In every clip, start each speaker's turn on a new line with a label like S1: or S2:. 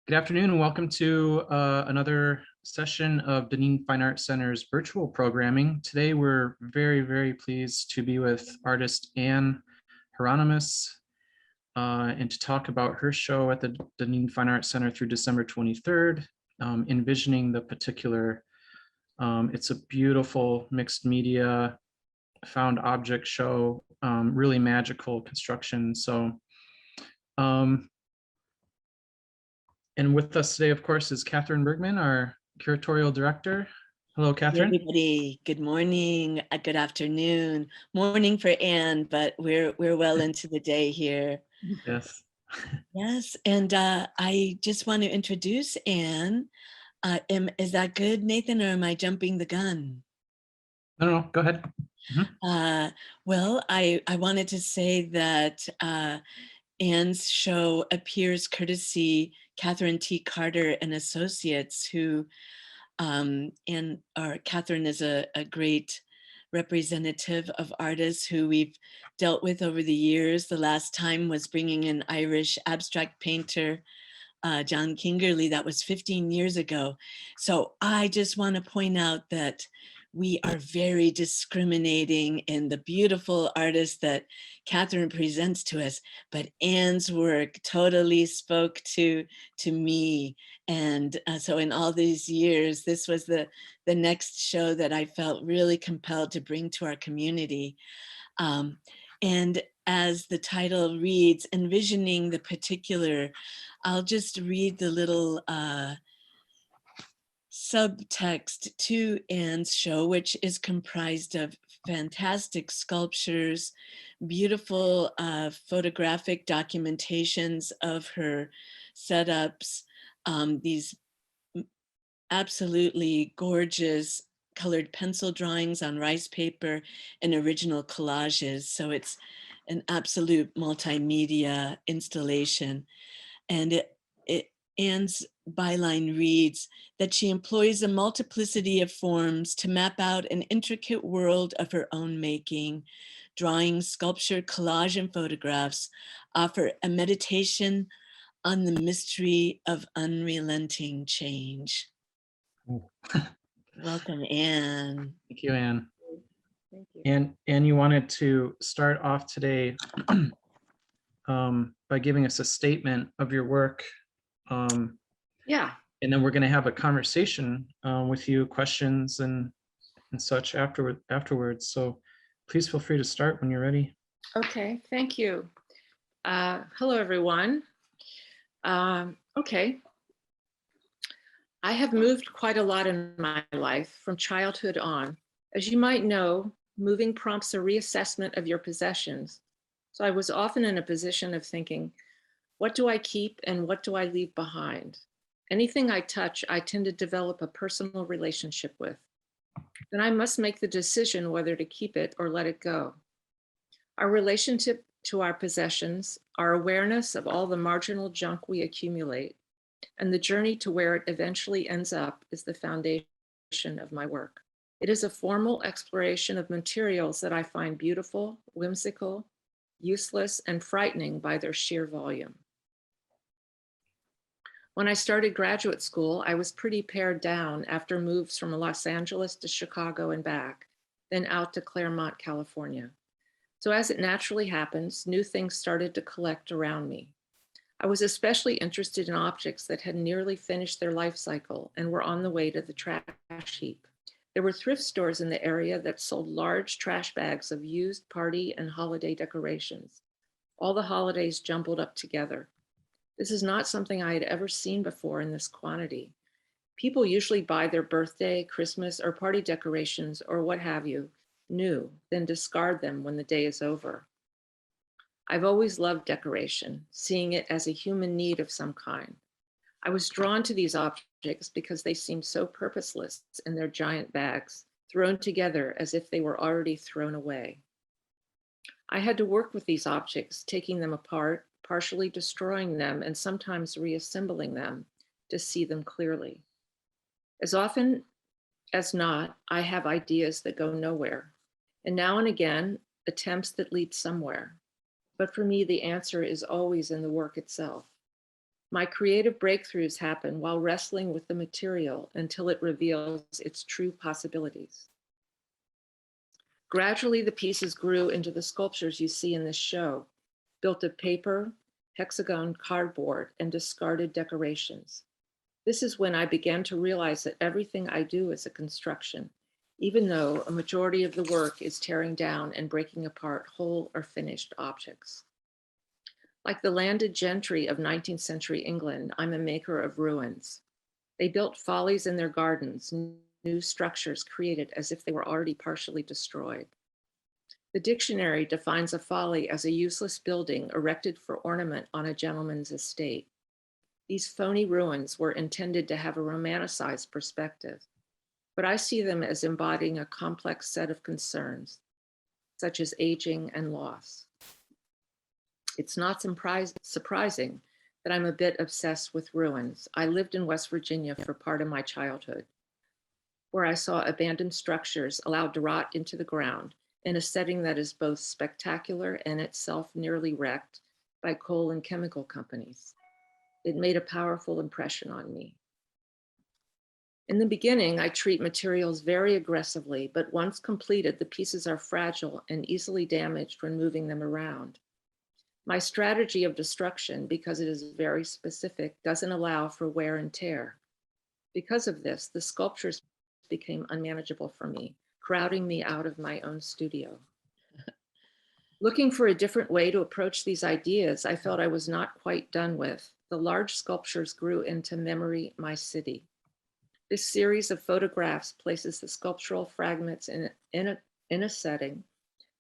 S1: Good afternoon and welcome to another session of Dunedin Fine Arts Center's virtual programming. Today we're very pleased to be with artist Anne Hieronymus and to talk about her show at the Dunedin Fine Arts Center through December 23rd, Envisioning the Particular. It's a beautiful mixed media found object show, really magical construction. And with us today, of course, is Catherine Bergman, our curatorial director. Hello,
S2: Hey
S1: Catherine.
S2: everybody, good morning, good afternoon, morning for Anne, but we're well into the day here.
S1: Yes.
S2: Yes, and I just want to introduce Anne. Is that good, Nathan, or am I jumping the gun?
S1: No, go ahead.
S2: Well, I wanted to say that Anne's show appears courtesy Catherine T. Carter and Associates, who Catherine is a great representative of artists who we've dealt with over the years. The last time was bringing an Irish abstract painter, John Kingerly. That was 15 years ago. So I just want to point out that we are very discriminating in the beautiful artists that Catherine presents to us, but Anne's work totally spoke to me. And so in all these years, this was the next show that I felt really compelled to bring to our community. And as the title reads, Envisioning the Particular, I'll just read the little subtext to Anne's show, which is comprised of fantastic sculptures, beautiful photographic documentations of her setups, these absolutely gorgeous colored pencil drawings on rice paper and original collages. So it's an absolute multimedia installation. And Anne's byline reads that she employs a multiplicity of forms to map out an intricate world of her own making. Drawing, sculpture, collage, and photographs offer a meditation on the mystery of unrelenting change. Welcome, Anne.
S1: Thank you, Anne.
S3: Thank you.
S1: And you wanted to start off today by giving us a statement of your work.
S3: Yeah.
S1: And then we're going to have a conversation with you, questions and such afterwards. So please feel free to start when you're ready.
S3: Okay. Thank you. Hello, everyone. Okay. I have moved quite a lot in my life from childhood on. As you might know, moving prompts a reassessment of your possessions. So I was often in a position of thinking, what do I keep and what do I leave behind? Anything I touch, I tend to develop a personal relationship with. Then I must make the decision whether to keep it or let it go. Our relationship to our possessions, our awareness of all the marginal junk we accumulate, and the journey to where it eventually ends up is the foundation of my work. It is a formal exploration of materials that I find beautiful, whimsical, useless, and frightening by their sheer volume. When I started graduate school, I was pretty pared down after moves from Los Angeles to Chicago and back, then out to Claremont, California. So as it naturally happens, new things started to collect around me. I was especially interested in objects that had nearly finished their life cycle and were on the way to the trash heap. There were thrift stores in the area that sold large trash bags of used party and holiday decorations, all the holidays jumbled up together. This is not something I had ever seen before in this quantity. People usually buy their birthday, Christmas, or party decorations or what have you, new, then discard them when the day is over. I've always loved decoration, seeing it as a human need of some kind. I was drawn to these objects because they seemed so purposeless in their giant bags, thrown together as if they were already thrown away. I had to work with these objects, taking them apart, partially destroying them, and sometimes reassembling them to see them clearly. As often as not, I have ideas that go nowhere, and now and again, attempts that lead somewhere. But for me, the answer is always in the work itself. My creative breakthroughs happen while wrestling with the material until it reveals its true possibilities. Gradually, the pieces grew into the sculptures you see in this show, built of paper, hexagon cardboard, and discarded decorations. This is when I began to realize that everything I do is a construction, even though a majority of the work is tearing down and breaking apart whole or finished objects. Like the landed gentry of 19th century England, I'm a maker of ruins. They built follies in their gardens, new structures created as if they were already partially destroyed. The dictionary defines a folly as a useless building erected for ornament on a gentleman's estate. These phony ruins were intended to have a romanticized perspective, but I see them as embodying a complex set of concerns, such as aging and loss. It's not surprising that I'm a bit obsessed with ruins. I lived in West Virginia for part of my childhood, where I saw abandoned structures allowed to rot into the ground in a setting that is both spectacular and itself nearly wrecked by coal and chemical companies. It made a powerful impression on me. In the beginning, I treat materials very aggressively, but once completed, the pieces are fragile and easily damaged when moving them around. My strategy of destruction, because it is very specific, doesn't allow for wear and tear. Because of this, the sculptures became unmanageable for me, crowding me out of my own studio. Looking for a different way to approach these ideas, I felt I was not quite done with. The large sculptures grew into Memory, My City. This series of photographs places the sculptural fragments in a setting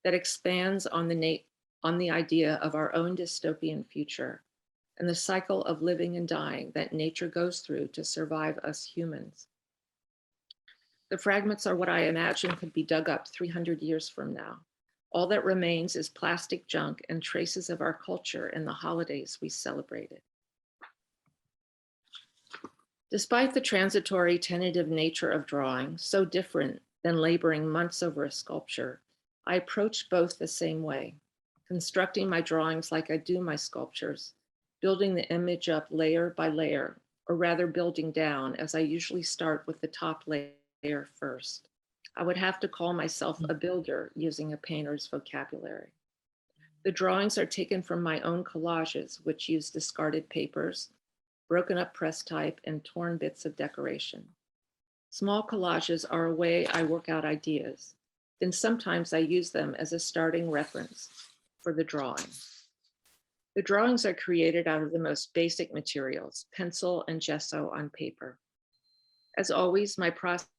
S3: that expands on the idea of our own dystopian future and the cycle of living and dying that nature goes through to survive us humans. The fragments are what I imagine could be dug up 300 years from now. All that remains is plastic junk and traces of our culture and the holidays we celebrated. Despite the transitory, tentative nature of drawing, so different than laboring months over a sculpture, I approach both the same way, constructing my drawings like I do my sculptures, building the image up layer by layer, or rather building down, as I usually start with the top layer first. I would have to call myself a builder using a painter's vocabulary. The drawings are taken from my own collages, which use discarded papers, broken up press type, and torn bits of decoration. Small collages are a way I work out ideas. Then sometimes I use them as a starting reference for the drawing. The drawings are created out of the most basic materials, pencil and gesso on paper. As always, my process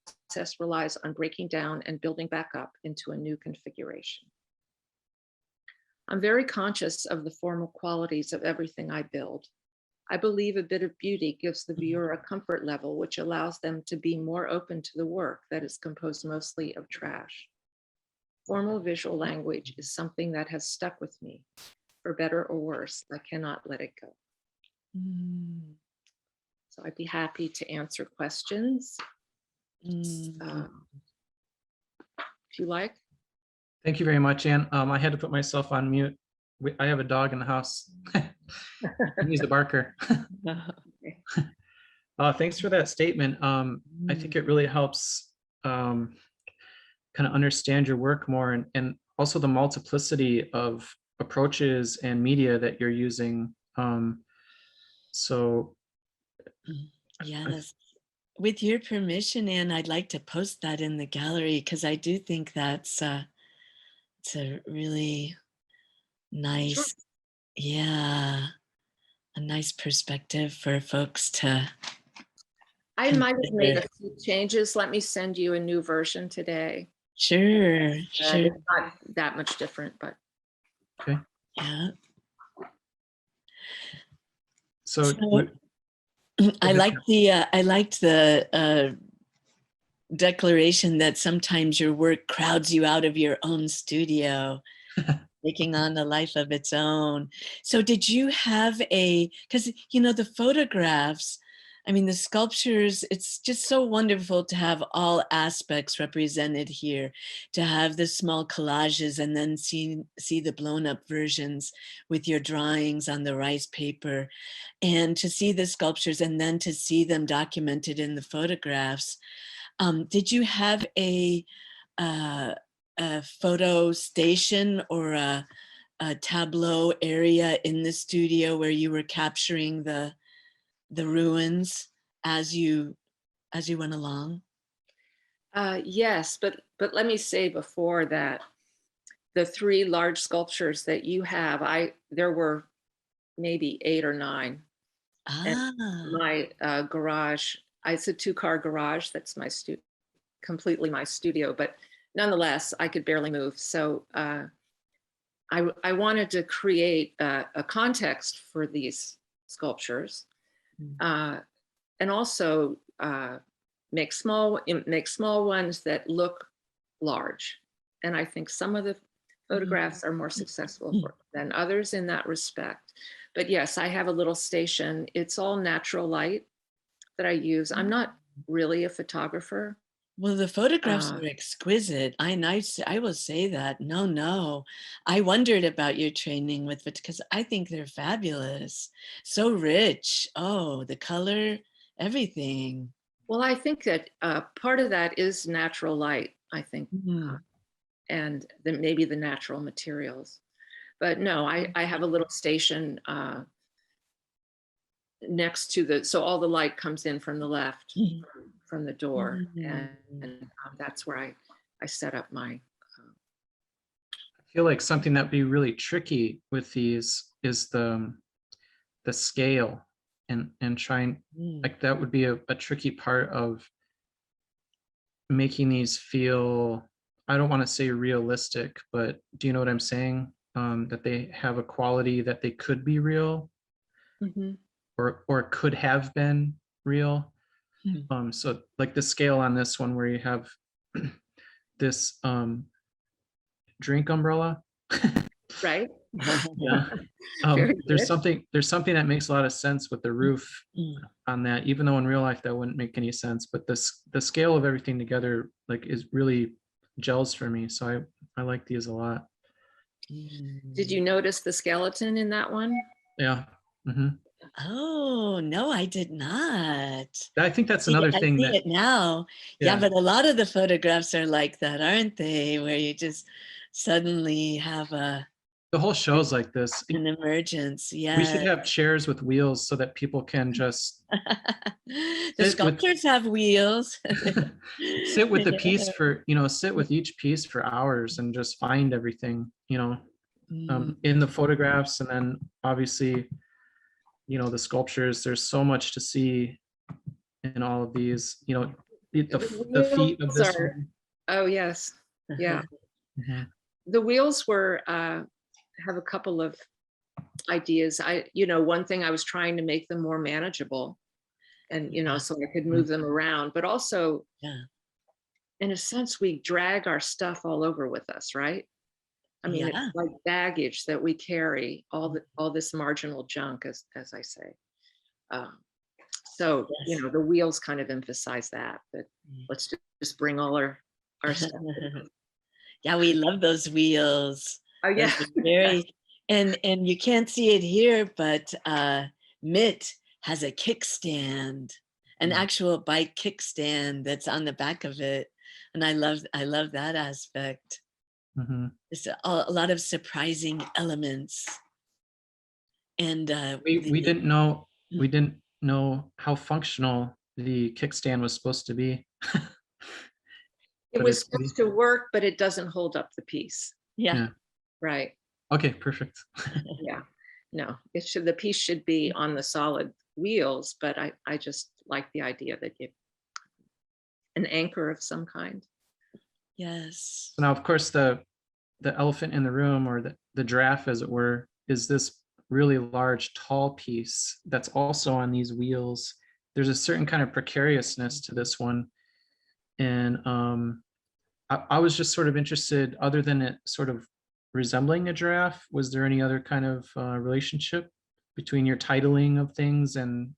S3: relies on breaking down and building back up into a new configuration. I'm very conscious of the formal qualities of everything I build. I believe a bit of beauty gives the viewer a comfort level which allows them to be more open to the work that is composed mostly of trash. Formal visual language is something that has stuck with me. For better or worse, I cannot let it go. So I'd be happy to answer questions if you like.
S1: Thank you very much, Anne. I had to put myself on mute. I have a dog in the house. He's the barker. Thanks for that statement. I think it really helps kind of understand your work more, and also the multiplicity of approaches and media that you're using.
S2: Yes. With your permission, Anne, I'd like to post that in the gallery because I do think that's it's a really nice,
S3: Sure.
S2: Yeah, a nice perspective for folks to.
S3: I might have made a few changes. Let me send you a new version today.
S2: Sure.
S3: It's not that much different, but.
S1: Okay.
S2: Yeah.
S1: So
S2: I liked the declaration that sometimes your work crowds you out of your own studio, taking on a life of its own. So did you have because the photographs, I mean, the sculptures, it's just so wonderful to have all aspects represented here, to have the small collages and then see the blown up versions with your drawings on the rice paper, and to see the sculptures and then to see them documented in the photographs. Did you have uh, a photo station or a tableau area in the studio where you were capturing the ruins as you went along?
S3: Yes, but let me say before that, the 3 large sculptures that you have, there were maybe 8 or 9. And
S2: Ah,
S3: my garage, it's a 2-car garage. That's completely my studio, but nonetheless, I could barely move. So I wanted to create a context for these sculptures, and also make small ones that look large. And I think some of the photographs are more successful than others in that respect. But yes, I have a little station. It's all natural light that I use. I'm not really a photographer.
S2: well, the photographs are exquisite. I will say that. No, I wondered about your training with it because I think they're fabulous, so rich. Oh, the color, everything.
S3: Well, I think that part of that is natural light, I think,
S2: Mhm.
S3: and then maybe the natural materials. But no, I have a little station next to so all the light comes in from the left, from the door, and that's where I set up my.
S1: I feel like something that'd be really tricky with these is the scale and trying, like that would be a tricky part of making these feel, I don't want to say realistic, but do you know what I'm saying? That they have a quality that they could be real or could have been real. So like the scale on this one where you have this drink umbrella.
S3: Right.
S1: Yeah. There's something that makes a lot of sense with the roof on that, even though in real life that wouldn't make any sense. But the scale of everything together like is really gels for me. So I like these a lot.
S3: Did you notice the skeleton in that one?
S1: Yeah. Mm-hmm.
S2: Oh, no, I did not.
S1: I think that's another
S2: I
S1: thing
S2: see
S1: that,
S2: it now. Yeah, but a lot of the photographs are like that, aren't they? Where you just suddenly have
S1: the whole show's like this.
S2: an emergence.
S1: We
S2: Yeah.
S1: should have chairs with wheels so that people can just
S2: The sculptures have wheels.
S1: sit with the piece for, sit with each piece for hours and just find everything, in the photographs. And then obviously, the sculptures, there's so much to see in all of these, the feet of this one.
S3: Oh, yes. Yeah.
S1: Mhm.
S3: The wheels have a couple of ideas. One thing, I was trying to make them more manageable and, so I could move them around, but also, in a sense, we drag our stuff all over with us, right? I mean, it's like baggage that we carry, all this marginal junk, as I say. So, the wheels kind of emphasize that let's just bring all our stuff.
S2: Yeah, we love those wheels.
S3: Oh, yeah.
S2: Those are very, and you can't see it here, but Mitt has a kickstand, an actual bike kickstand that's on the back of it, and I love that aspect. It's a lot of surprising elements, and
S1: We didn't know how functional the kickstand was supposed to be.
S3: It was supposed to work, but it doesn't hold up the piece.
S2: Yeah.
S3: Right.
S1: Okay, perfect.
S3: Yeah. No, the piece should be on the solid wheels, but I just like the idea that an anchor of some kind.
S2: Yes.
S1: So now, of course, the elephant in the room, or the giraffe, as it were, is this really large, tall piece that's also on these wheels. There's a certain kind of precariousness to this one. And I was just sort of interested, other than it sort of resembling a giraffe, was there any other kind of relationship between your titling of things and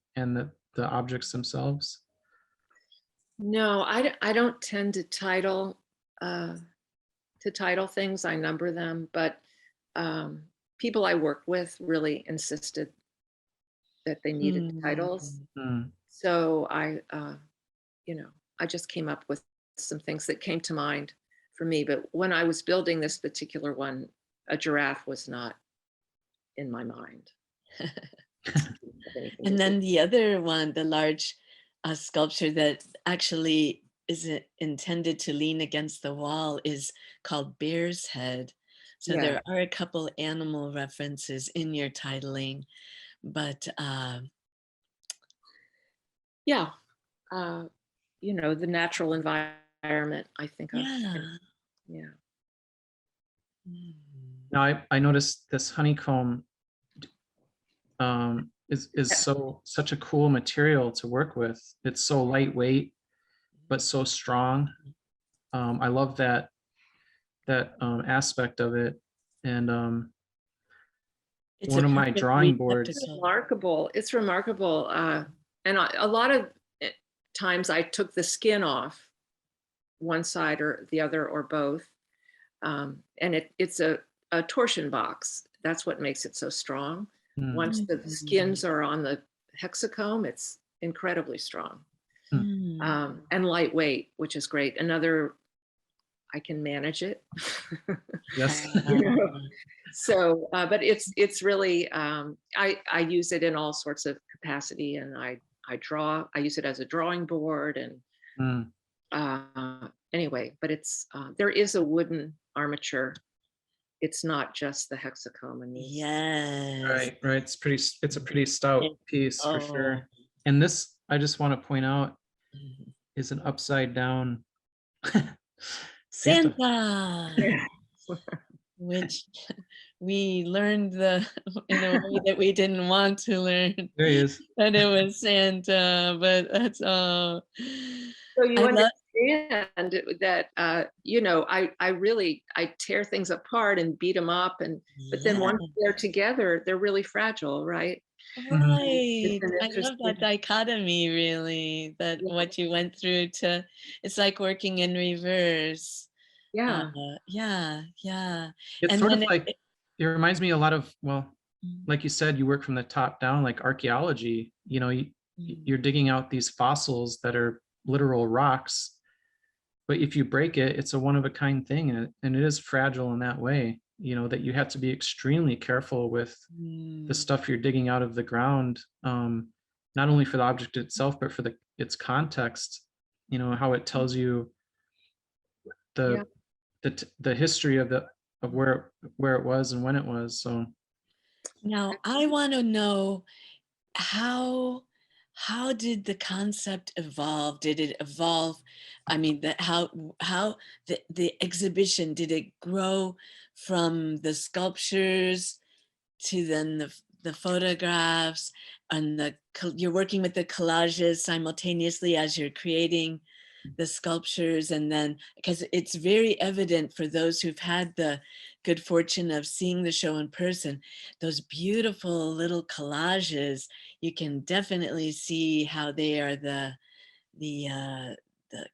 S1: the objects themselves?
S3: No, I don't tend to title things. I number them, but people I work with really insisted that they needed titles.
S1: Mm,
S3: So I just came up with some things that came to mind for me. But when I was building this particular one, a giraffe was not in my mind.
S2: And then the other one, the large sculpture that actually is intended to lean against the wall, is called Bear's Head. So
S3: Yeah.
S2: there are a couple animal references in your titling, but
S3: Yeah. The natural environment, I think of.
S2: yeah.
S3: Yeah.
S2: Mm.
S1: now I noticed this honeycomb is
S3: Yeah.
S1: such a cool material to work with. It's so lightweight, but so strong. I love that aspect of it. And
S2: It's
S1: one
S2: a
S1: of my
S2: perfect
S1: drawing boards.
S2: receptacle.
S3: It's remarkable. And a lot of times I took the skin off one side or the other or both. And it's a torsion box. That's what makes it so strong.
S1: Mm,
S3: Once the skins are on the hexacomb, it's incredibly strong.
S2: Mm.
S3: And lightweight, which is great. I can manage it.
S1: yes.
S3: So, but it's really, I use it in all sorts of capacity, and I use it as a drawing board, and
S1: Mm,
S3: anyway, but there is a wooden armature. It's not just the hexacomb and these.
S2: Yes.
S1: right. It's a pretty stout piece for sure. And this, I just want to point out,
S2: Mhm.
S1: is an upside down Santa.
S2: Santa,
S3: Yeah.
S2: which we learned in a way that we didn't want to learn,
S1: There he is.
S2: that it was Santa, but that's all.
S3: So you
S2: I love,
S3: understand that, I tear things apart and beat them up, but then
S2: yeah,
S3: once they're together, they're really fragile, right?
S1: Mhm.
S2: right.
S3: It's an
S2: I love that
S3: interesting.
S2: dichotomy, really, that
S3: Yeah.
S2: what you went through it's like working in reverse. Uh,
S3: Yeah.
S2: yeah, yeah.
S1: It's
S2: And
S1: sort of
S2: then
S1: like, it reminds me a lot of, well,
S2: mm,
S1: like you said, you work from the top down, like archaeology.
S2: mm,
S1: You're digging out these fossils that are literal rocks, but if you break it, it's a one of a kind thing, and it is fragile in that way, that you have to be extremely careful with the
S2: mm,
S1: stuff you're digging out of the ground, not only for the object itself, but for its context, how it tells you
S3: Yeah.
S1: the the history of where it was and when it was. So
S2: Now, I want to know how how did the concept evolve? Did it evolve? I mean, how the exhibition, did it grow from the sculptures to then the photographs, and you're working with the collages simultaneously as you're creating the sculptures? And then, because it's very evident for those who've had the good fortune of seeing the show in person, those beautiful little collages, you can definitely see how they are the uh, the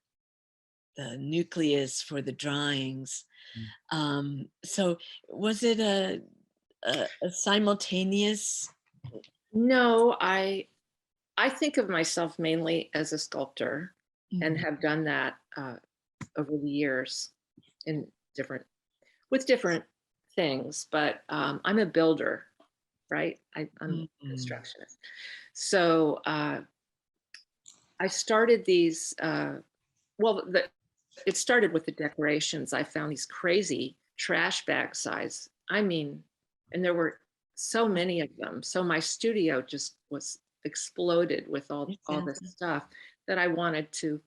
S2: the nucleus for the drawings. So was it a simultaneous?
S3: No, I think of myself mainly as a sculptor, and
S2: Mhm.
S3: have done that over the years in different things. But I'm a builder, right? I'm a
S2: Mhm.
S3: constructionist. So I started these. Well, it started with the decorations. I found these crazy trash bag size. I mean, and there were so many of them. So my studio just was exploded with
S2: It's
S3: all this
S2: Santa.
S3: stuff that I wanted to,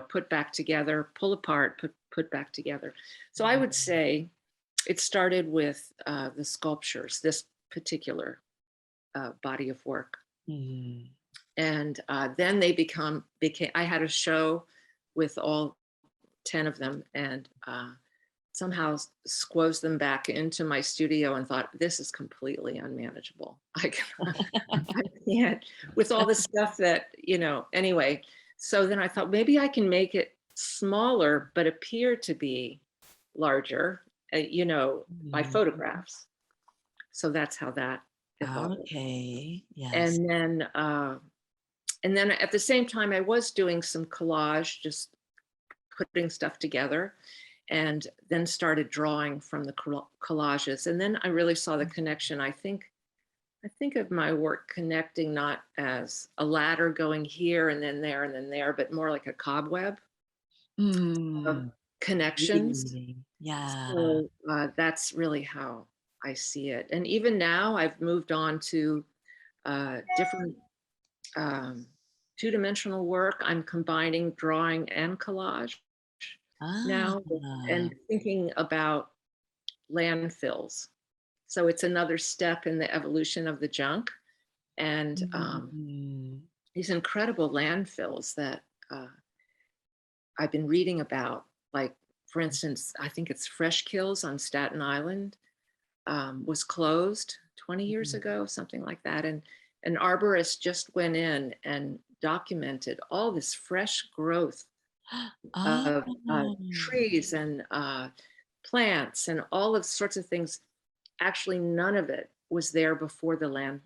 S3: put back together, pull apart, put back together. So I would say it started with the sculptures, this particular body of work,
S2: Mhm.
S3: and then they became. I had a show with all 10 of them, and somehow squoze them back into my studio and thought, this is completely unmanageable. I can't with all the stuff that, anyway. So then I thought maybe I can make it smaller, but appear to be larger, by
S2: Mhm.
S3: photographs. So that's how that evolved.
S2: Okay. Yes.
S3: And then at the same time, I was doing some collage, just putting stuff together, and then started drawing from the collages. And then I really saw the connection. I think of my work connecting not as a ladder going here and then there and then there, but more like a cobweb of
S2: Mm,
S3: connections.
S2: really? Yeah.
S3: So that's really how I see it. And even now, I've moved on to different two-dimensional work. I'm combining drawing and collage
S2: Ah.
S3: now, and thinking about landfills. So it's another step in the evolution of the junk. And
S2: Mm.
S3: these incredible landfills that I've been reading about, like, for instance, I think it's Fresh Kills on Staten Island, was closed 20 years
S2: Mhm.
S3: ago, something like that. And an arborist just went in and documented all this fresh growth of
S2: Oh.
S3: trees and plants and all of sorts of things. Actually, none of it was there before the landfill.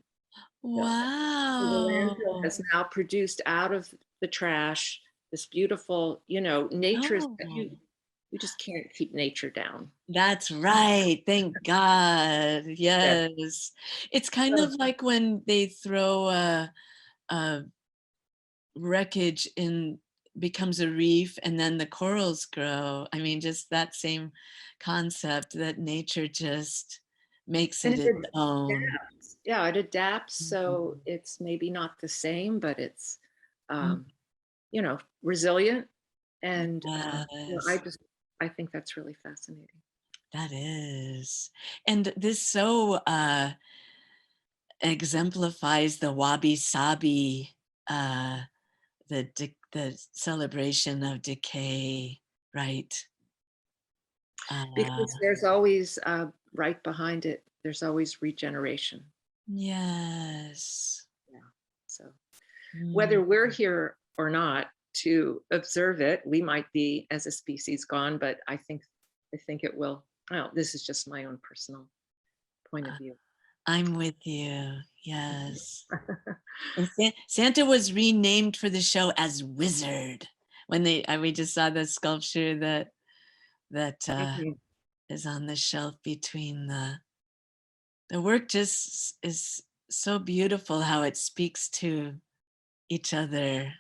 S3: So the landfill
S2: Wow.
S3: has now produced out of the trash this beautiful, nature is,
S2: Oh.
S3: you just can't keep nature down.
S2: That's right. Thank God.
S3: Yes.
S2: Yes. It's kind
S3: So,
S2: of like when they throw a wreckage in becomes a reef and then the corals grow. I mean, just that same concept that nature just makes
S3: and
S2: it
S3: it
S2: its own.
S3: adapts. Yeah, it adapts. So
S2: Mhm.
S3: it's maybe not the same, but it's,
S2: Mm,
S3: um, resilient. And
S2: yes,
S3: I think that's really fascinating.
S2: that is. And this so exemplifies the wabi-sabi, uh, the celebration of decay, right? Uh,
S3: Because there's always, right behind it, there's always regeneration.
S2: yes.
S3: Yeah. So
S2: Mm,
S3: whether we're here or not to observe it, we might be as a species gone, but I think it will. Well, this is just my own personal point of
S2: uh,
S3: view.
S2: I'm with you. Yes. And Santa was renamed for the show as Wizard when we just saw the sculpture that
S3: Mhm.
S2: is on the shelf between the work just is so beautiful how it speaks to each other.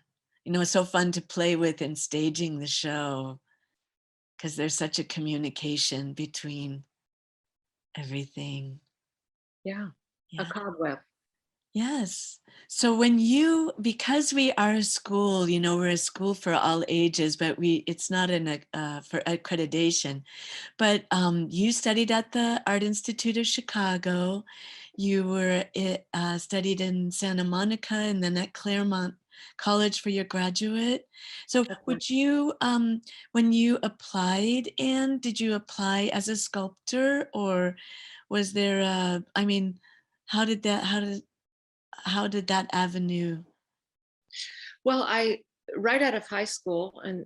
S2: It's so fun to play with in staging the show because there's such a communication between everything.
S3: Yeah, a
S2: Yeah.
S3: cobweb.
S2: Yes. So because we are a school, we're a school for all ages, but it's not for accreditation. But you studied at the Art Institute of Chicago. You studied in Santa Monica and then at Claremont College for your graduate. So
S3: That's right.
S2: would you, when you applied, Anne, did you apply as a sculptor or was there I mean, how did that, how did that avenue?
S3: Well, right out of high school and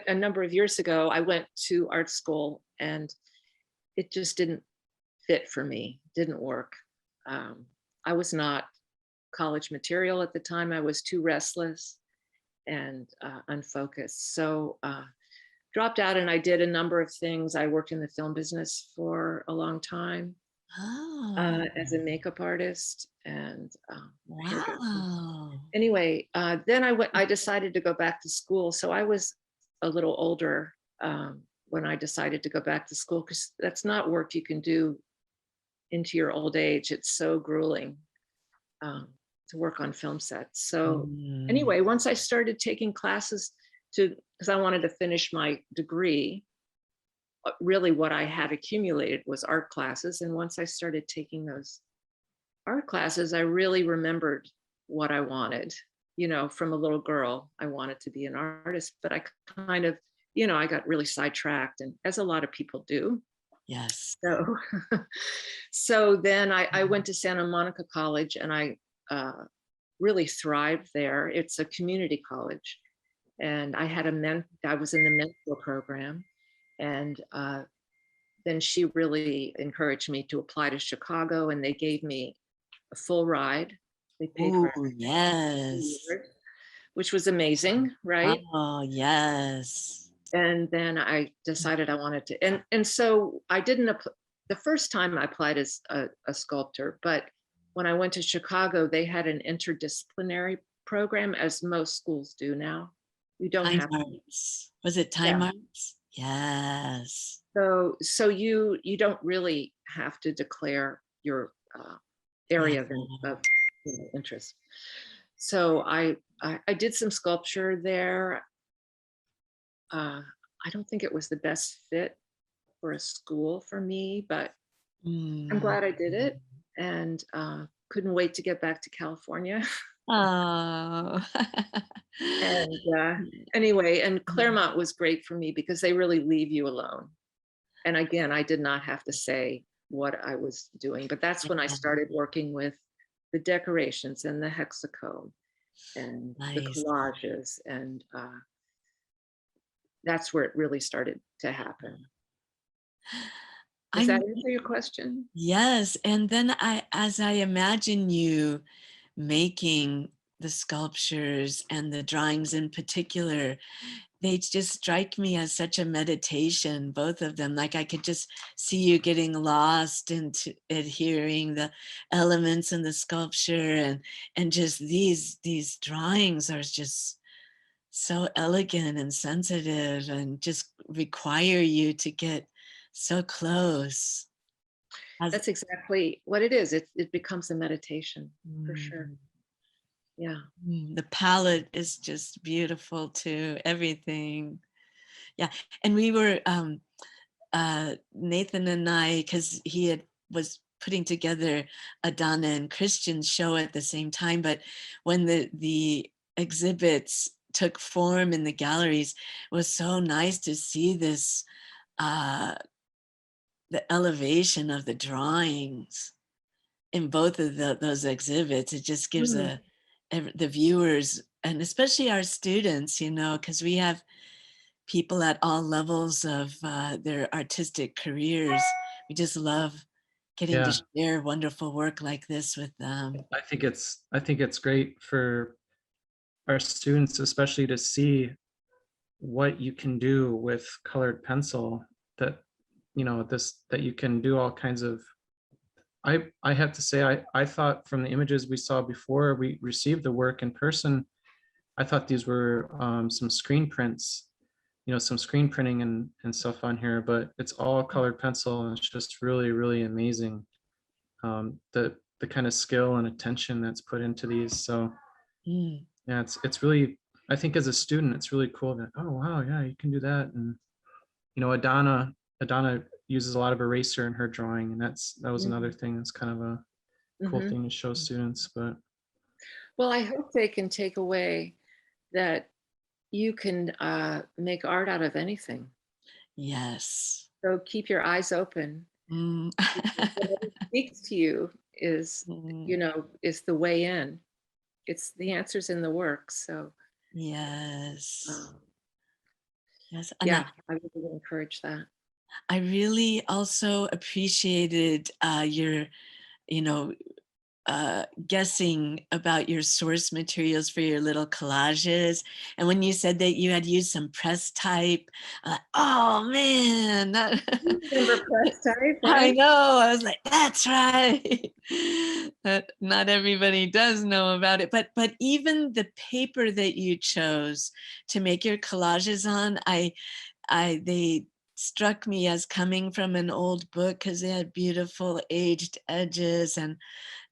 S3: a number of years ago, I went to art school and it just didn't fit for me, didn't work. Um, I was not college material at the time. I was too restless and unfocused. So dropped out and I did a number of things. I worked in the film business for a long time
S2: Oh,
S3: as a makeup artist and hairdresser.
S2: wow.
S3: Anyway, then I decided to go back to school. So I was a little older when I decided to go back to school because that's not work you can do into your old age. It's so grueling um, to work on film sets. So
S2: Mm,
S3: anyway, once I started taking classes because I wanted to finish my degree, really what I had accumulated was art classes. And once I started taking those art classes, I really remembered what I wanted. From a little girl, I wanted to be an artist, but I kind of I got really sidetracked, and as a lot of people do.
S2: Yes.
S3: So, so then I went to Santa Monica College, and I really thrived there. It's a community college, and I was in the mentor program, and then she really encouraged me to apply to Chicago, and they gave me a full ride. They paid
S2: Oh,
S3: for everything,
S2: yes.
S3: which was amazing, right?
S2: Oh, yes.
S3: And then I decided I wanted to, and so I didn't the first time I applied as a sculptor, but when I went to Chicago, they had an interdisciplinary program, as most schools do now. You don't
S2: Time
S3: have to.
S2: arts. Was it time
S3: Yeah.
S2: arts? Yes.
S3: So you don't really have to declare your
S2: Yeah.
S3: area of interest. So I did some sculpture there. I don't think it was the best fit for a school for me, but I'm
S2: Mm.
S3: glad I did it, and couldn't wait to get back to California.
S2: Oh.
S3: And anyway, and Claremont was great for me because they really leave you alone. And again, I did not have to say what I was doing, but that's when I
S2: Yeah,
S3: started working with the decorations and the hexacomb and the
S2: nice.
S3: collages, and that's where it really started to happen. Does that
S2: I'm
S3: answer your question?
S2: Yes, and then as I imagine you making the sculptures and the drawings in particular, they just strike me as such a meditation, both of them. Like I could just see you getting lost into adhering the elements in the sculpture, and just these drawings are just so elegant and sensitive and just require you to get so close. As,
S3: That's exactly what it is. It becomes a meditation for sure.
S2: mm,
S3: Yeah.
S2: the palette is just beautiful too, everything. Yeah, and we were, Nathan and I, because was putting together a Donna and Christian show at the same time, but when the exhibits took form in the galleries, it was so nice to see this, the elevation of the drawings in both of those exhibits. It just gives
S3: Mm.
S2: the viewers, and especially our students, because we have people at all levels of their artistic careers. We just love getting to
S1: Yeah,
S2: share wonderful work like this with them.
S1: I think it's great for our students, especially to see what you can do with colored pencil, that that you can do all kinds of. I have to say, I thought from the images we saw before we received the work in person, I thought these were some screen prints, some screen printing and stuff on here, but it's all colored pencil, and it's just really, really amazing, the kind of skill and attention that's put into these. So
S2: Mm,
S1: yeah, it's really, I think as a student, it's really cool that, oh wow, yeah, you can do that. And Adana uses a lot of eraser in her drawing, and that was another thing that's kind of a cool
S3: Mm-hmm.
S1: thing to show students. But
S3: Well, I hope they can take away that you can make art out of anything.
S2: yes.
S3: So keep your eyes open.
S2: Mm.
S3: Whatever speaks to you
S2: Mm,
S3: is the way in. It's the answers in the work. So
S2: yes.
S3: um,
S2: Yes. And
S3: yeah, I really would encourage that.
S2: I really also appreciated your, you know, guessing about your source materials for your little collages. And when you said that you had used some press type, oh man,
S3: Remember press type,
S2: I
S3: right?
S2: know. I was like, that's right. That not everybody does know about it. But even the paper that you chose to make your collages on, they struck me as coming from an old book because they had beautiful aged edges, and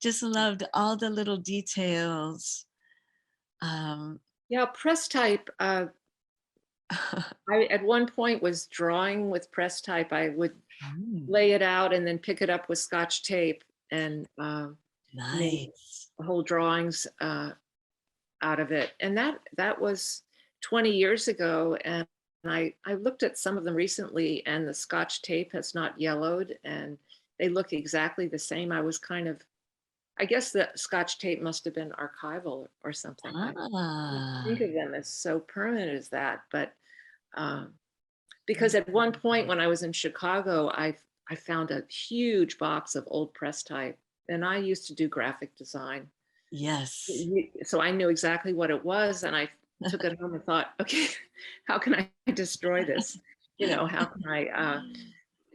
S2: just loved all the little details.
S3: Yeah, press type. I at one point was drawing with press type. I would
S2: Mm,
S3: lay it out and then pick it up with Scotch tape and make
S2: nice.
S3: whole drawings out of it. And that was 20 years ago. And I looked at some of them recently, and the Scotch tape has not yellowed, and they look exactly the same. I was kind of, I guess the Scotch tape must have been archival or something. I don't think
S2: Ah,
S3: of them as so permanent as that, but because at one point when I was in Chicago, I found a huge box of old press type, and I used to do graphic design.
S2: yes.
S3: So I knew exactly what it was, and I took it home and thought, okay, how can I destroy this? How can I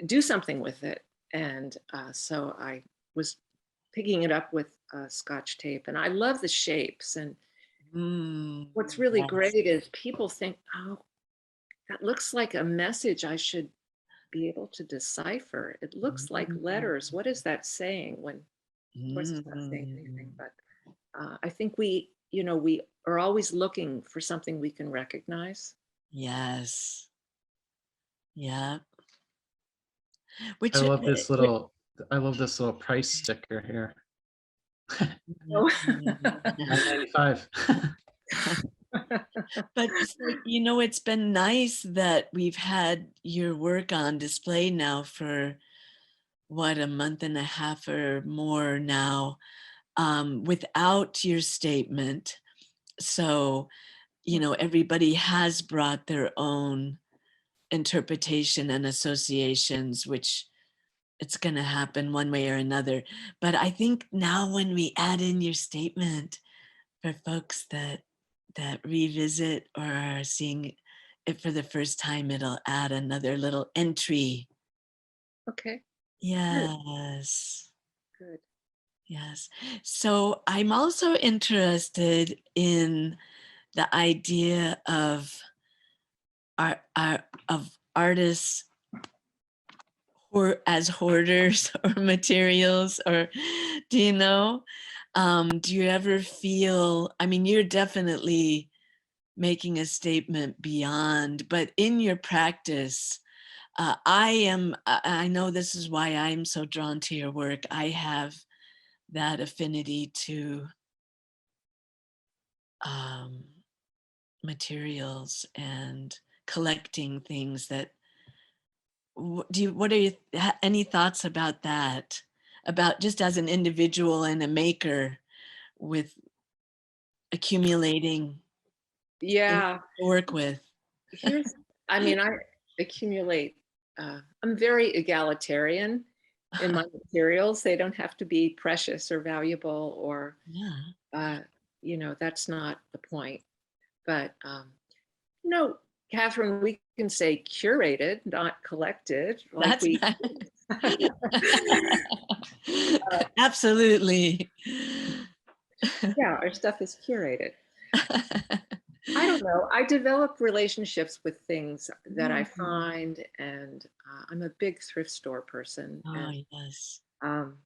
S3: do something with it? And so I was picking it up with Scotch tape, and I love the shapes. And what's really
S2: Yes.
S3: great is people think, oh, that looks like a message I should be able to decipher. It looks like letters. What is that saying? When, of course, it's not saying anything, but I think we are always looking for something we can recognize.
S2: Yes. Yeah.
S1: I
S2: Which,
S1: love this little, I love this little price sticker here.
S3: Oh.
S1: $9.95.
S2: but so, it's been nice that we've had your work on display now for what, a month and a half or more now, without your statement. So, everybody has brought their own interpretation and associations, which it's going to happen one way or another. But I think now when we add in your statement for folks that revisit or are seeing it for the first time, it'll add another little entry.
S3: Okay, good,
S2: Yes.
S3: good.
S2: Yes. So I'm also interested in the idea of of artists or as hoarders or materials, or do you know? Do you ever feel, I mean, you're definitely making a statement beyond, but in your practice, I know this is why I'm so drawn to your work. I have that affinity to um, materials and collecting things that, what are you, any thoughts about that? About just as an individual and a maker with accumulating things
S3: Yeah,
S2: to work with.
S3: here's, I mean, I accumulate, I'm very egalitarian in my materials. They don't have to be precious or valuable or,
S2: Yeah,
S3: uh, that's not the point. But, no, Catherine, we can say curated, not collected, like
S2: that's
S3: we,
S2: absolutely.
S3: yeah, our stuff is curated. I don't know. I develop relationships with things that I find, and I'm a big thrift store person,
S2: Oh, yes.
S3: um,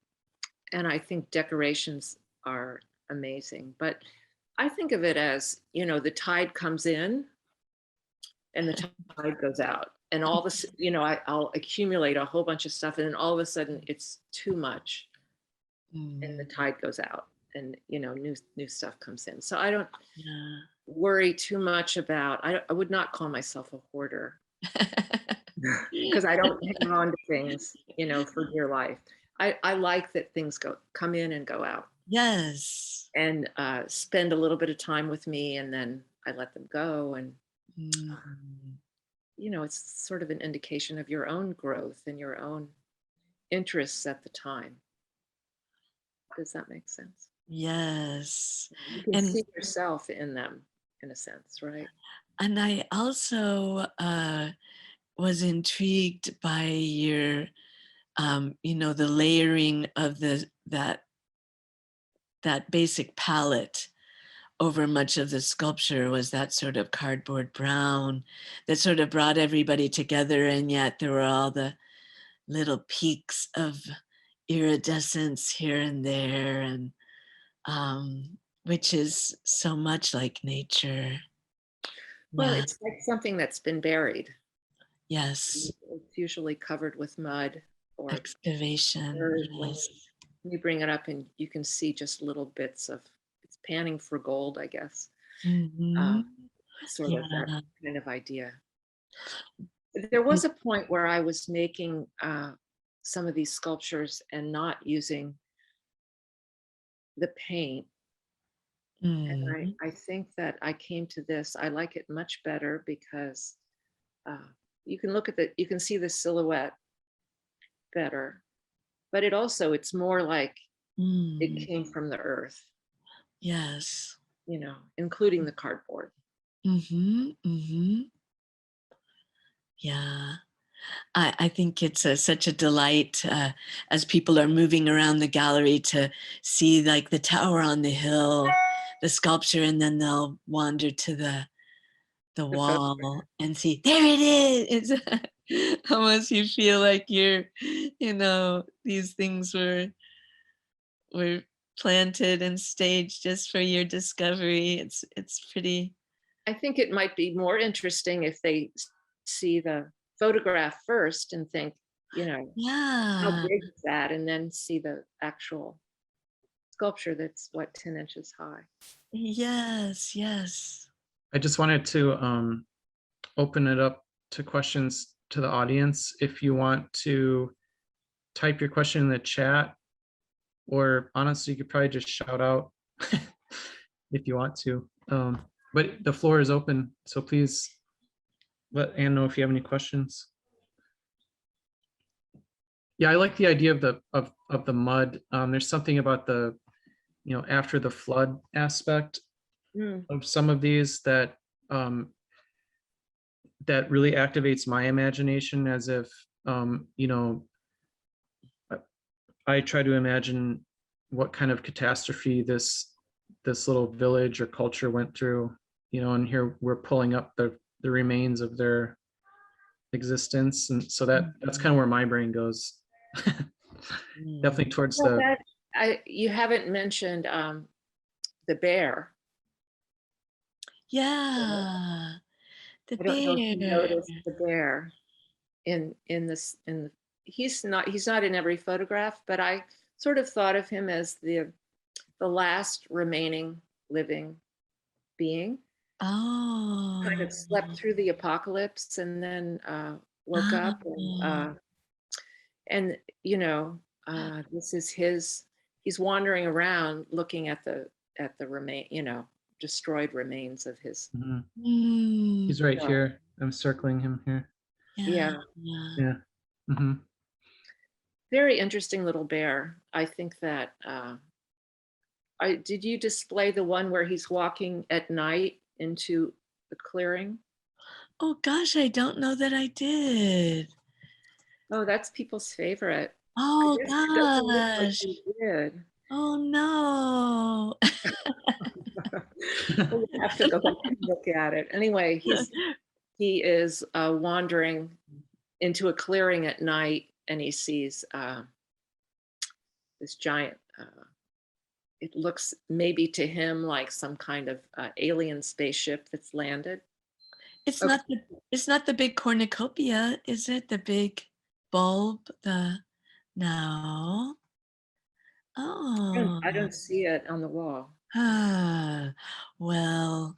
S3: and I think decorations are amazing. But I think of it as, the tide comes in and the tide goes out, and all this, I'll accumulate a whole bunch of stuff, and then all of a sudden it's too much, and the
S2: Mm,
S3: tide goes out, and new stuff comes in. So I don't
S2: yeah.
S3: worry too much about. I would not call myself a hoarder because I don't hang on to things, for dear life. I like that things come in and go out,
S2: Yes.
S3: and spend a little bit of time with me, and then I let them go. And
S2: Mm,
S3: it's sort of an indication of your own growth and your own interests at the time. Does that make sense?
S2: yes.
S3: You can
S2: And
S3: see yourself in them, in a sense, right?
S2: I also was intrigued by your the layering of that basic palette over much of the sculpture, was that sort of cardboard brown that sort of brought everybody together, and yet there were all the little peaks of iridescence here and there, and which is so much like nature.
S3: Well,
S2: Yeah.
S3: it's like something that's been buried.
S2: Yes.
S3: It's usually covered with mud or
S2: Excavation.
S3: dirt. When
S2: Yes.
S3: you bring it up, and you can see just little bits of, it's panning for gold, I guess.
S2: Mhm.
S3: Um, sort of that
S2: Yeah.
S3: kind of idea. There was a point where I was making some of these sculptures and not using the paint. And
S2: Mhm.
S3: I think that I came to this, I like it much better because you can look at you can see the silhouette better, but it's more like it
S2: Mm.
S3: came from the earth,
S2: Yes.
S3: including the cardboard.
S2: Mhm. Mhm. Yeah. I think it's such a delight as people are moving around the gallery to see like the tower on the hill, the sculpture, and then they'll wander to the
S3: The photo.
S2: wall and see, there it is. It's almost you feel like you're, these things were planted and staged just for your discovery. It's pretty.
S3: I think it might be more interesting if they see the photograph first and think, how
S2: Yeah.
S3: big is that? And then see the actual sculpture that's 10 inches high.
S2: Yes, yes.
S1: I just wanted to open it up to questions to the audience. If you want to type your question in the chat, or honestly, you could probably just shout out if you want to. But the floor is open, so please let Anne know if you have any questions. Yeah, I like the idea of the mud. There's something about the, after the flood aspect
S3: Mm.
S1: of some of these that that really activates my imagination, as if I try to imagine what kind of catastrophe this little village or culture went through, and here we're pulling up the remains of their existence, and so that's kind of where my brain goes. Definitely towards
S3: Well,
S1: the
S3: you haven't mentioned the bear.
S2: Yeah. The
S3: I don't know if you
S2: bear.
S3: noticed the bear he's not in every photograph, but I sort of thought of him as the last remaining living being. Kind
S2: Oh.
S3: of slept through the apocalypse and then woke up
S2: Oh.
S3: and this is he's wandering around looking at the destroyed remains of his.
S1: Mhm.
S2: Mm.
S1: He's right
S3: Yeah.
S1: here. I'm circling him here.
S2: Yeah.
S3: Yeah,
S2: Yeah.
S1: Yeah. Hmm.
S3: very interesting little bear. I think that did you display the one where he's walking at night into the clearing?
S2: Oh gosh, I don't know that I did.
S3: Oh, that's people's favorite. I
S2: Oh
S3: guess it doesn't look like
S2: gosh.
S3: you did.
S2: Oh no.
S3: We'll have to go back and look at it. Anyway, he is wandering into a clearing at night, and he sees this giant. It looks maybe to him like some kind of alien spaceship that's landed.
S2: It's
S3: Okay.
S2: not the big cornucopia, is it? The big bulb, no.
S3: I
S2: Oh.
S3: don't see it on the wall.
S2: Ah. Well,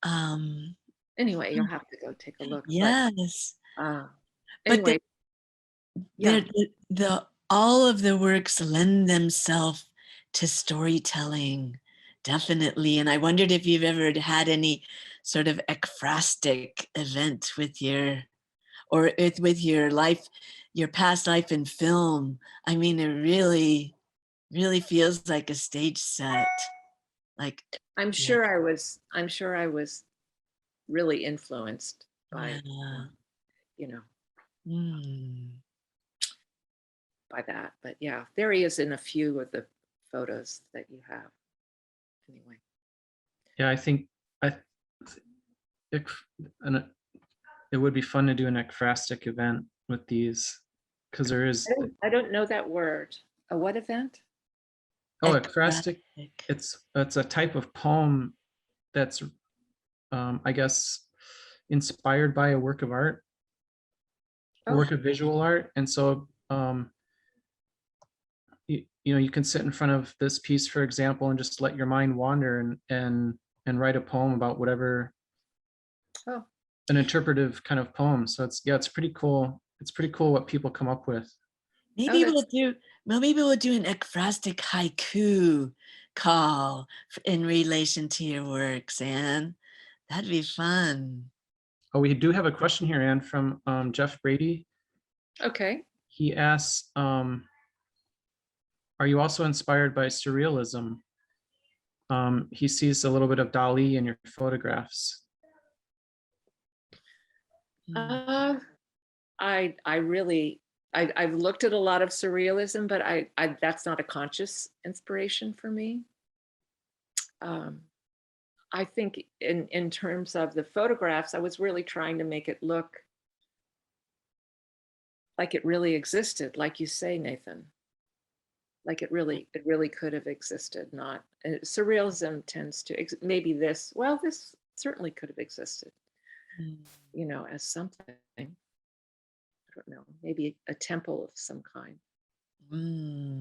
S2: um,
S3: Anyway, you'll have to go take a look. But
S2: yes.
S3: uh,
S2: But
S3: anyway, yeah.
S2: the all of the works lend themselves to storytelling, definitely. And I wondered if you've ever had any sort of ekphrastic event with with your life, your past life in film. I mean, it really, really feels like a stage set. Like,
S3: I'm
S2: yeah,
S3: sure I was. I'm sure I was really influenced by,
S2: yeah.
S3: you know,
S2: Mm.
S3: by that. But yeah, there he is in a few of the photos that you have. Anyway,
S1: Yeah, I think I it, and it would be fun to do an ekphrastic event with these, because there is
S3: I don't know that word. A what event?
S1: ekphrastic.
S2: Ekphrastic.
S1: It's a type of poem that's I guess inspired by a work of art, a
S3: Oh,
S1: work of visual art, and so you can sit in front of this piece, for example, and just let your mind wander and write a poem about whatever
S3: oh,
S1: an interpretive kind of poem. So it's pretty cool. It's pretty cool what people come up with.
S2: Maybe we'll do an ekphrastic haiku call in relation to your works, Anne. That'd be fun.
S1: Oh, we do have a question here, Anne, from Jeff Brady.
S3: Okay.
S1: He asks, are you also inspired by surrealism? He sees a little bit of Dali in your photographs.
S3: I've looked at a lot of surrealism, but that's not a conscious inspiration for me. I think in terms of the photographs, I was really trying to make it look like it really existed, like you say, Nathan. Like it really could have existed. Not surrealism tends to maybe this certainly could have existed, you know, as something. I don't know, maybe a temple of some kind.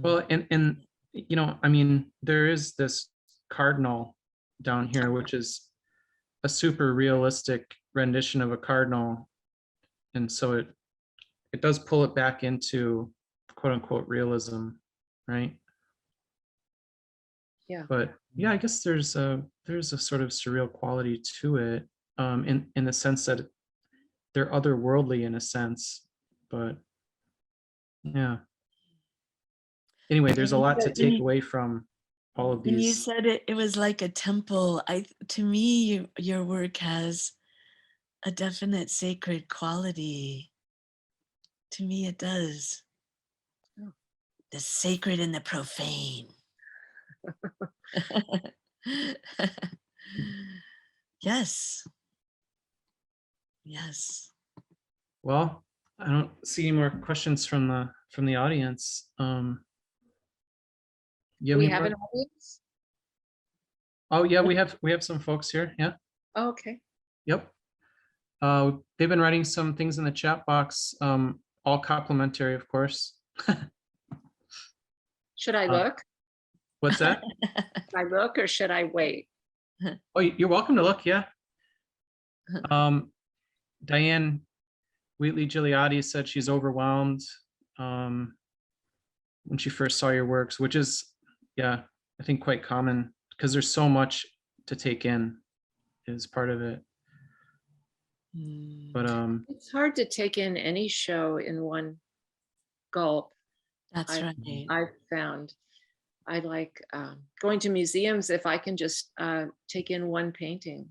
S1: Well, and you know, I mean, there is this cardinal down here, which is a super realistic rendition of a cardinal, and so it does pull it back into quote unquote realism, right?
S3: Yeah.
S1: But yeah, I guess there's a sort of surreal quality to it, in the sense that they're otherworldly in a sense, but yeah. Anyway, there's a lot to take away from all of
S2: When you
S1: these.
S2: said it was like a temple, to me, your work has a definite sacred quality. To me, it does.
S3: Oh.
S2: The sacred and the profane. Yes. Yes.
S1: Well, I don't see any more questions from the audience. You have
S3: We
S1: any
S3: have
S1: more?
S3: an audience?
S1: Oh yeah, we have some folks here. Yeah.
S3: Oh, okay.
S1: Yep. They've been writing some things in the chat box, all complimentary, of course.
S3: Should I look?
S1: What's that?
S3: Should I look or should I wait?
S1: Oh, you're welcome to look. Yeah. Diane Wheatley Gigliotti said she's overwhelmed when she first saw your works, which is, yeah, I think quite common because there's so much to take in is part of it. But
S3: it's hard to take in any show in one gulp.
S2: That's right.
S3: I've found I like going to museums if I can just take in one painting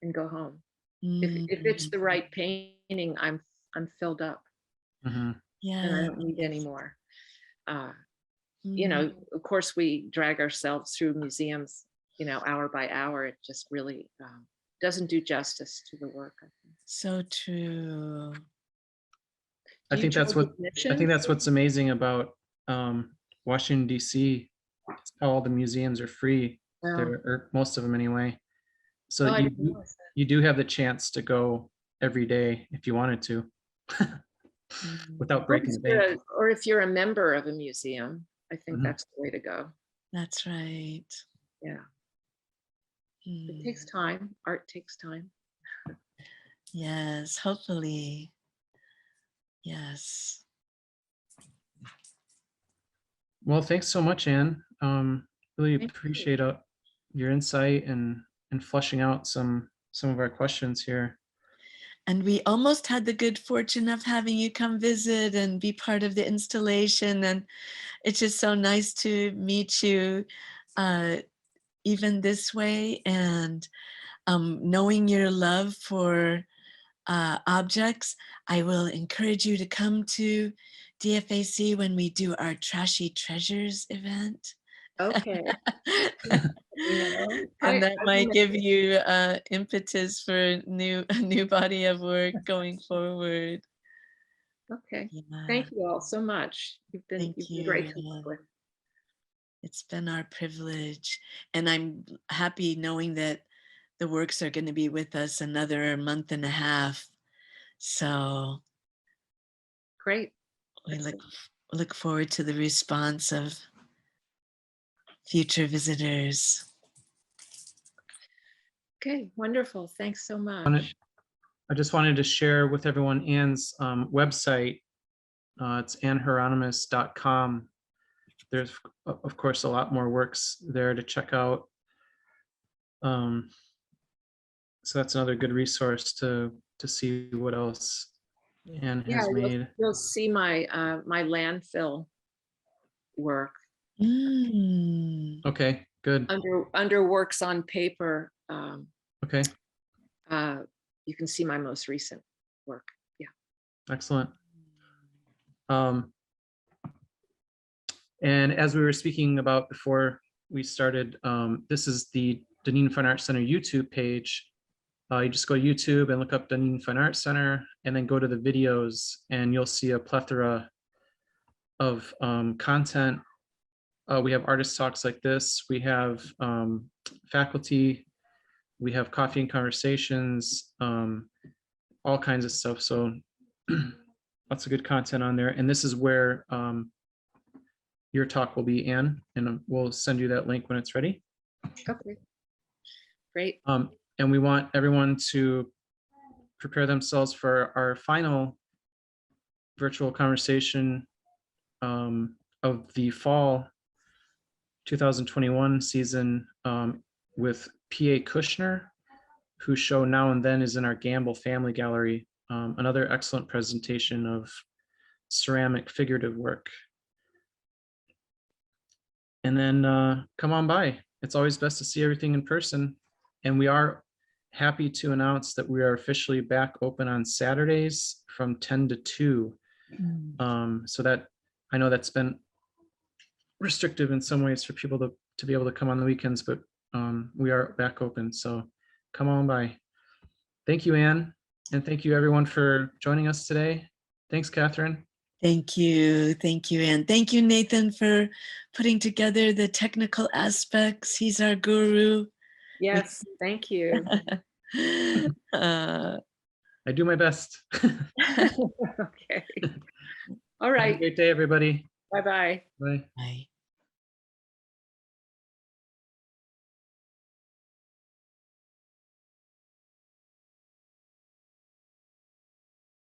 S3: and go home. If it's the right painting, I'm filled up.
S2: Yeah.
S3: And I don't need any more. You know, of course, we drag ourselves through museums, you know, hour by hour. It just really doesn't do justice to the work, I think.
S2: So true.
S1: I think that's what's amazing about Washington, D.C. All the museums are free, there, or most of them anyway. So you do have the chance to go every day if you wanted to, without breaking the bank.
S3: Or if you're a member of a museum, I think that's the way to go.
S2: That's right.
S3: Yeah. It takes time. Art takes time.
S2: Yes, hopefully. Yes.
S1: Well, thanks so much, Anne. Really appreciate your insight and fleshing out some of our questions here.
S2: And we almost had the good fortune of having you come visit and be part of the installation. And it's just so nice to meet you even this way. And knowing your love for objects, I will encourage you to come to DFAC when we do our Trashy Treasures event.
S3: Okay.
S2: And that might give you impetus for a new body of work going forward.
S3: Okay. Yeah. Thank you all so much. You've been great to work with.
S2: It's been our privilege. And I'm happy knowing that the works are going to be with us another month and a half. So
S3: great.
S2: We look forward to the response of future visitors.
S3: Okay, wonderful. Thanks so much.
S1: I just wanted to share with everyone Anne's website. It's annehieronymus.com. There's, of course, a lot more works there to check out. So that's another good resource to see what else Anne has made.
S3: You'll see my my landfill work.
S1: Okay, good.
S3: Under works on paper.
S1: Okay.
S3: You can see my most recent work. Yeah.
S1: Excellent. And as we were speaking about before we started, this is the Dunedin Fine Arts Center YouTube page. You just go to YouTube and look up Dunedin Fine Arts Center and then go to the videos and you'll see a plethora of content. We have artist talks like this. We have faculty. We have coffee and conversations, all kinds of stuff. So lots of good content on there. And this is where your talk will be, Anne, and we'll send you that link when it's ready.
S3: Okay, great.
S1: And we want everyone to prepare themselves for our final virtual conversation of the fall 2021 season with P.A. Kushner, whose show Now and Then is in our Gamble Family Gallery. Another excellent presentation of ceramic figurative work. And then come on by. It's always best to see everything in person. And we are happy to announce that we are officially back open on Saturdays from 10 to 2. So that, I know that's been restrictive in some ways for people to be able to come on the weekends, but we are back open. So come on by. Thank you, Anne. And thank you everyone for joining us today. Thanks, Catherine.
S2: Thank you, Anne. Thank you, Nathan, for putting together the technical aspects. He's our guru.
S3: Yes, thank you.
S1: I do my best.
S3: Okay. All right.
S1: Have a great day, everybody.
S3: Bye-bye.
S1: Bye.
S2: Bye.